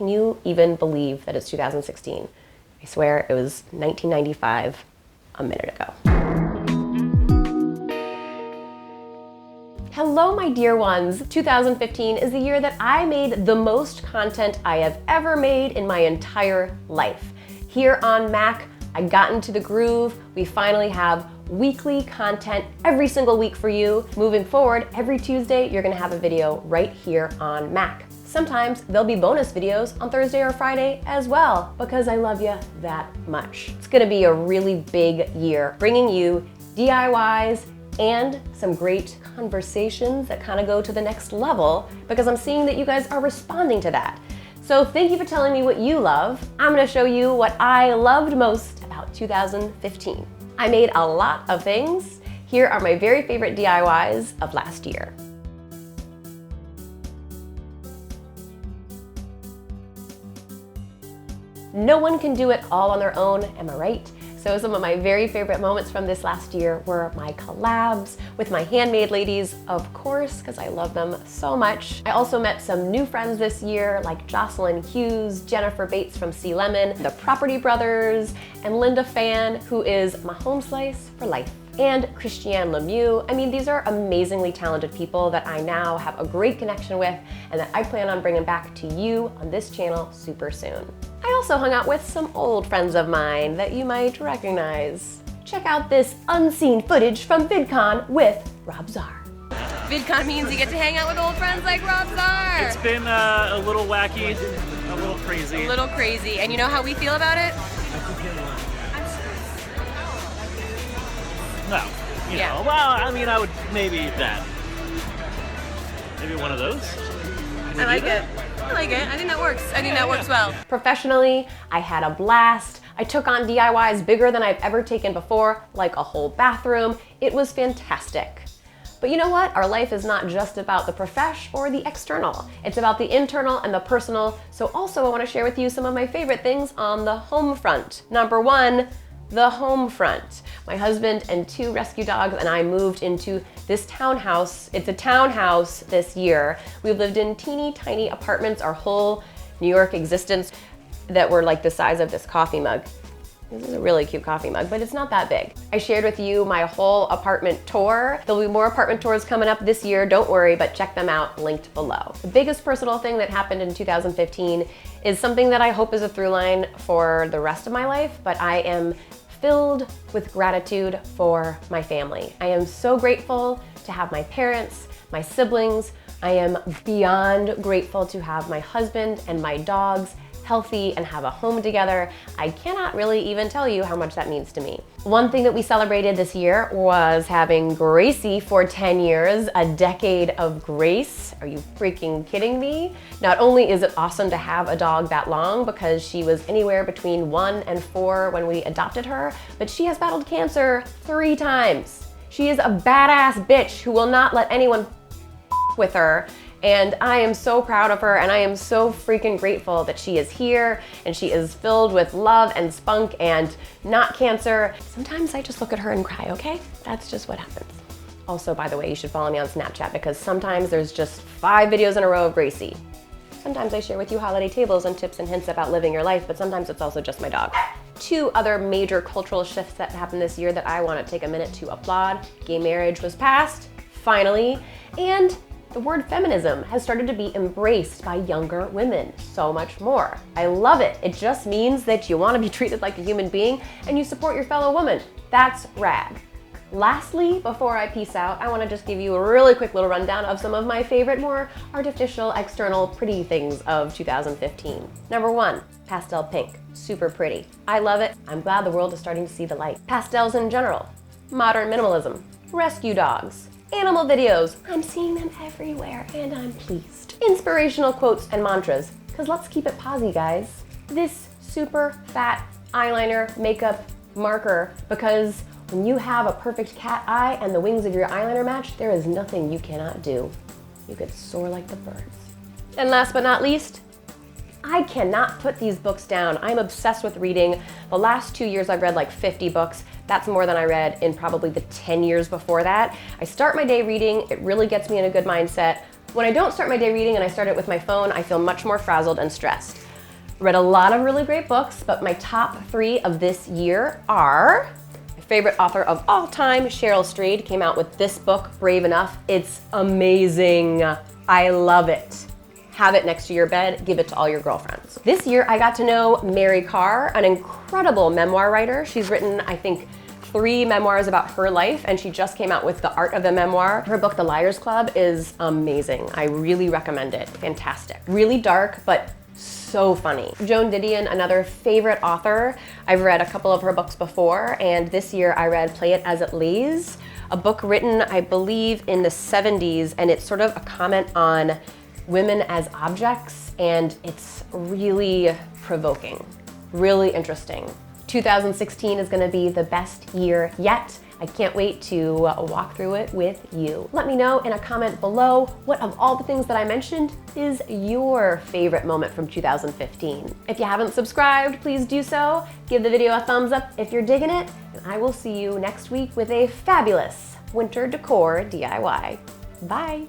Can you even believe that it's 2016? I swear it was 1995 a minute ago. Hello, my dear ones. 2015 is the year that I made the most content I have ever made in my entire life. Here on MACC, I got into the groove. We finally have weekly content every single week for you. Moving forward, every Tuesday, you're gonna have a video right here on MACC. Sometimes there'll be bonus videos on Thursday or Friday as well, because I love you that much. It's gonna be a really big year, bringing you DIYs and some great conversations that kind of go to the next level, because I'm seeing that you guys are responding to that. So thank you for telling me what you love. I'm gonna show you what I loved most about 2015. I made a lot of things. Here are my very favorite DIYs of last year. No one can do it all on their own, am I right? So some of my very favorite moments from this last year were my collabs with my handmade ladies, of course, because I love them so much. I also met some new friends this year, like Joselyn Hughes, Jennifer Bates from Sea Lemon, the Property Brothers, and Linda Fan, who is my home slice for life, and Christiane Lemieux. I mean, these are amazingly talented people that I now have a great connection with and that I plan on bringing back to you on this channel super soon. I also hung out with some old friends of mine that you might recognize. Check out this unseen footage from VidCon with Rob Czar. VidCon means you get to hang out with old friends like Rob Czar. It's been a little wacky, a little crazy. A little crazy. And you know how we feel about it? No, you know, well, I mean, I would maybe that. Maybe one of those. I like it. I like it. I think that works. I think that works well. Professionally, I had a blast. I took on DIYs bigger than I've ever taken before, like a whole bathroom. It was fantastic. But you know what? Our life is not just about the profesh or the external. It's about the internal and the personal. So also I want to share with you some of my favorite things on the home front. Number one, the home front. My husband and 2 rescue dogs and I moved into this townhouse. It's a townhouse this year. We've lived in teeny tiny apartments our whole New York existence that were like the size of this coffee mug. This is a really cute coffee mug, but it's not that big. I shared with you my whole apartment tour. There'll be more apartment tours coming up this year, don't worry, but check them out, linked below. The biggest personal thing that happened in 2015 is something that I hope is a through line for the rest of my life, but I am filled with gratitude for my family. I am so grateful to have my parents, my siblings. I am beyond grateful to have my husband and my dogs healthy and have a home together. I cannot really even tell you how much that means to me. One thing that we celebrated this year was having Gracie for 10 years, a decade of grace. Are you freaking kidding me? Not only is it awesome to have a dog that long because she was anywhere between 1 and 4 when we adopted her, but she has battled cancer 3 times. She is a badass bitch who will not let anyone with her. And I am so proud of her and I am so freaking grateful that she is here and she is filled with love and spunk and not cancer. Sometimes I just look at her and cry, okay? That's just what happens. Also, by the way, you should follow me on Snapchat because sometimes there's just 5 videos in a row of Gracie. Sometimes I share with you holiday tables and tips and hints about living your life, but sometimes it's also just my dog. 2 other major cultural shifts that happened this year that I want to take a minute to applaud. Gay marriage was passed, finally, and the word feminism has started to be embraced by younger women so much more. I love it. It just means that you want to be treated like a human being and you support your fellow woman. That's rad. Lastly, before I peace out, I want to just give you a really quick little rundown of some of my favorite, more artificial, external, pretty things of 2015. Number 1, pastel pink. Super pretty. I love it. I'm glad the world is starting to see the light. Pastels in general. Modern minimalism. Rescue dogs. Animal videos. I'm seeing them everywhere and I'm pleased. Inspirational quotes and mantras, because let's keep it posy, guys. This super fat eyeliner makeup marker, because when you have a perfect cat eye and the wings of your eyeliner match, there is nothing you cannot do. You could soar like the birds. And last but not least, I cannot put these books down. I'm obsessed with reading. The last 2 years I've read like 50 books. That's more than I read in probably the 10 years before that. I start my day reading. It really gets me in a good mindset. When I don't start my day reading and I start it with my phone, I feel much more frazzled and stressed. Read a lot of really great books, but my top 3 of this year are my favorite author of all time, Cheryl Strayed, came out with this book, Brave Enough. It's amazing. I love it. Have it next to your bed, give it to all your girlfriends. This year, I got to know Mary Karr, an incredible memoir writer. She's written, I think, 3 memoirs about her life, and she just came out with The Art of the Memoir. Her book, The Liars Club, is amazing. I really recommend it. Fantastic. Really dark, but so funny. Joan Didion, another favorite author. I've read a couple of her books before, and this year I read Play It As It Lays, a book written, I believe, in the 70s, and it's sort of a comment on women as objects, and it's really provoking, really interesting. 2016 is gonna be the best year yet. I can't wait to walk through it with you. Let me know in a comment below what of all the things that I mentioned is your favorite moment from 2015. If you haven't subscribed, please do so. Give the video a thumbs up if you're digging it, and I will see you next week with a fabulous winter decor DIY. Bye.